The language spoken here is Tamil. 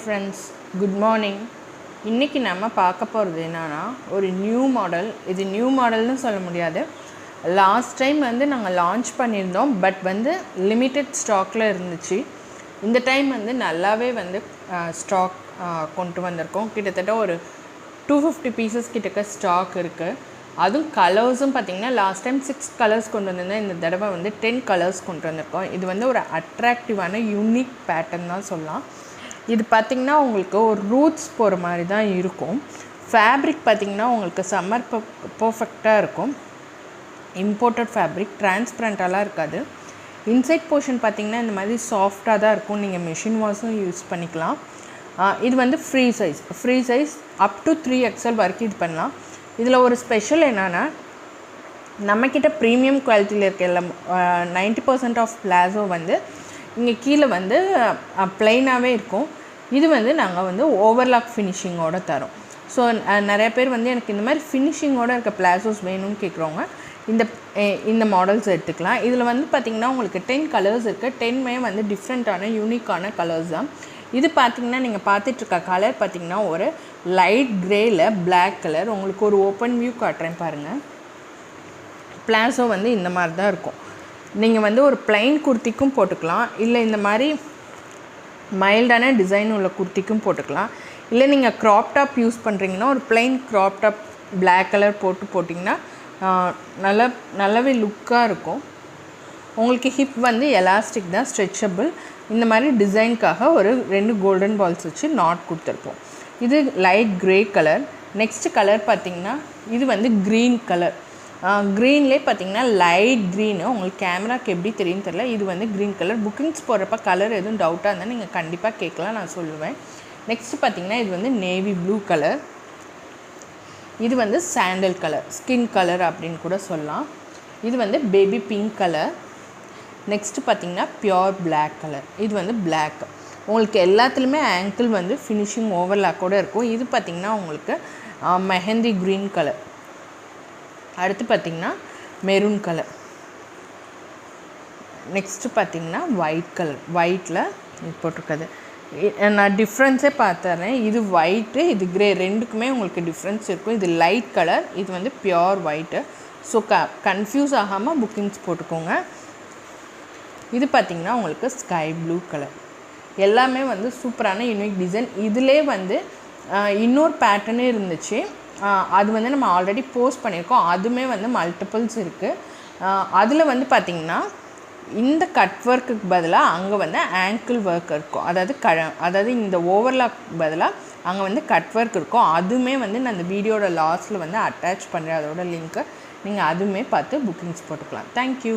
friends, good morning. இன்னைக்கு நம்ம பார்க்க போகிறது என்னன்னா ஒரு நியூ மாடல். இது நியூ மாடல்னு சொல்ல முடியாது. லாஸ்ட் டைம் வந்து நாங்கள் லான்ச் பண்ணியிருந்தோம், பட் வந்து லிமிட்டட் ஸ்டாக்கில் இருந்துச்சு. இந்த டைம் வந்து நல்லாவே வந்து ஸ்டாக் கொண்டு வந்திருக்கோம். கிட்டத்தட்ட ஒரு 250 பீசஸ் கிட்டக்க ஸ்டாக் இருக்குது. அதுவும் கலர்ஸும் பார்த்திங்கன்னா லாஸ்ட் டைம் 6 கலர்ஸ் கொண்டு வந்திருந்தேன். இந்த தடவை வந்து 10 கலர்ஸ் கொண்டு வந்திருக்கோம். இது வந்து ஒரு அட்ராக்டிவான யூனிக் பேட்டர்ன் தான் சொல்லலாம். இது பார்த்திங்கன்னா உங்களுக்கு ஒரு ரூட்ஸ் போகிற மாதிரி தான் இருக்கும். ஃபேப்ரிக் பார்த்திங்கன்னா உங்களுக்கு சம்மர் பர்ஃபெக்டாக இருக்கும். இம்போர்ட்டட் ஃபேப்ரிக், டிரான்ஸ்பரண்ட்டாலாம் இருக்காது. இன்சைட் போர்ஷன் பார்த்திங்கன்னா இந்த மாதிரி சாஃப்டாக தான் இருக்கும். நீங்கள் மிஷின் வாஷும் யூஸ் பண்ணிக்கலாம். இது வந்து free size up to 3XL வரைக்கும் இது பண்ணலாம். இதில் ஒரு ஸ்பெஷல் என்னென்னா, நம்மக்கிட்ட ப்ரீமியம் குவாலிட்டியில் இருக்க எல்லாம் 90% ஆஃப் பிளாஸோ வந்து இங்கே கீழே வந்து ப்ளைனாகவே இருக்கும். இது வந்து நாங்கள் வந்து ஓவர்லாக் ஃபினிஷிங்கோடு தரோம். ஸோ நிறைய பேர் வந்து எனக்கு இந்த மாதிரி ஃபினிஷிங்கோடு இருக்க பிளாசோஸ் வேணும்னு கேட்குறவங்க இந்த மாடல்ஸ் எடுத்துக்கலாம். இதில் வந்து பார்த்திங்கன்னா உங்களுக்கு 10 கலர்ஸ் இருக்குது. 10மே வந்து டிஃப்ரெண்ட்டான யூனிக்கான கலர்ஸ் தான். இது பார்த்திங்கன்னா நீங்கள் பார்த்துட்ருக்க கலர் பார்த்திங்கன்னா ஒரு லைட் க்ரேயில் பிளாக் கலர். உங்களுக்கு ஒரு ஓப்பன் வியூ காட்டுறேன் பாருங்கள். பிளாசோ வந்து இந்த மாதிரி தான் இருக்கும். நீங்கள் வந்து ஒரு ப்ளைன் குர்த்திக்கும் போட்டுக்கலாம், இல்லை இந்த மாதிரி மைல்டான டிசைன் உள்ள குர்த்திக்கும் போட்டுக்கலாம். இல்லை நீங்கள் க்ராப் டாப் யூஸ் பண்ணுறீங்கன்னா ஒரு plain crop top black colour போட்டிங்கன்னா நல்லாவே லுக்காக இருக்கும். உங்களுக்கு ஹிப் வந்து எலாஸ்டிக் தான், ஸ்ட்ரெச்சபிள். இந்த மாதிரி டிசைனுக்காக ஒரு 2 கோல்டன் பால்ஸ் வச்சு நாட் கொடுத்துருப்போம். இது light grey colour. Next colour பார்த்திங்கன்னா இது வந்து க்ரீன் கலர். க்ரீன்லேயே பார்த்திங்கன்னா லைட் க்ரீனு. உங்களுக்கு கேமராக்கு எப்படி தெரியும்னு தெரியல. இது வந்து க்ரீன் கலர். புக்கிங்ஸ் போடுறப்ப கலர் எதுவும் டவுட்டாக இருந்தால் நீங்கள் கண்டிப்பாக கேட்கலாம், நான் சொல்லுவேன். நெக்ஸ்ட் பார்த்திங்கன்னா இது வந்து நேவி ப்ளூ கலர். இது வந்து சாண்டல் கலர், ஸ்கின் கலர் அப்படின்னு கூட சொல்லலாம். இது வந்து பேபி பிங்க் கலர். நெக்ஸ்ட்டு பார்த்திங்கன்னா பியோர் பிளாக் கலர். இது வந்து பிளாக். உங்களுக்கு எல்லாத்துலேயுமே ஆங்கிள் வந்து ஃபினிஷிங் ஓவர்லாக்கோடு இருக்கும். இது பார்த்திங்கன்னா உங்களுக்கு மெஹந்தி க்ரீன் கலர். அடுத்து பார்த்திங்கன்னா மெரூன் கலர். நெக்ஸ்ட்டு பார்த்திங்கன்னா ஒயிட் கலர். ஒயிட்டில் இது போட்டிருக்குது. நான் டிஃப்ரென்ஸே பார்த்துறேன். இது ஒயிட்டு, இது க்ரே, ரெண்டுக்குமே உங்களுக்கு டிஃப்ரென்ஸ் இருக்கும். இது லைட் கலர், இது வந்து பியோர் ஒயிட்டு. ஸோ கன்ஃபியூஸ் ஆகாமல் புக்கிங்ஸ் போட்டுக்கோங்க. இது பார்த்திங்கன்னா உங்களுக்கு ஸ்கை ப்ளூ கலர். எல்லாமே வந்து சூப்பரான யூனிக் டிசைன். இதிலே வந்து இன்னொரு பேட்டர்னே இருந்துச்சு. அது வந்து நம்ம ஆல்ரெடி போஸ்ட் பண்ணியிருக்கோம். அதுவுமே வந்து மல்டிபிள்ஸ் இருக்குது. அதில் வந்து பார்த்திங்கன்னா இந்த கட் ஒர்க்குக்கு பதிலாக அங்கே வந்து ஆங்கிள் ஒர்க் இருக்கும். அதாவது இந்த ஓவர்லாக் பதிலாக அங்கே வந்து கட் ஒர்க் இருக்கும். அதுவுமே வந்து நான் அந்த வீடியோட லாஸ்ட்டில் வந்து அட்டாச் பண்ணுறேன், அதோட லிங்க்கு. நீங்கள் அதுவுமே பார்த்து புக்கிங்ஸ் போட்டுக்கலாம். தேங்க்யூ.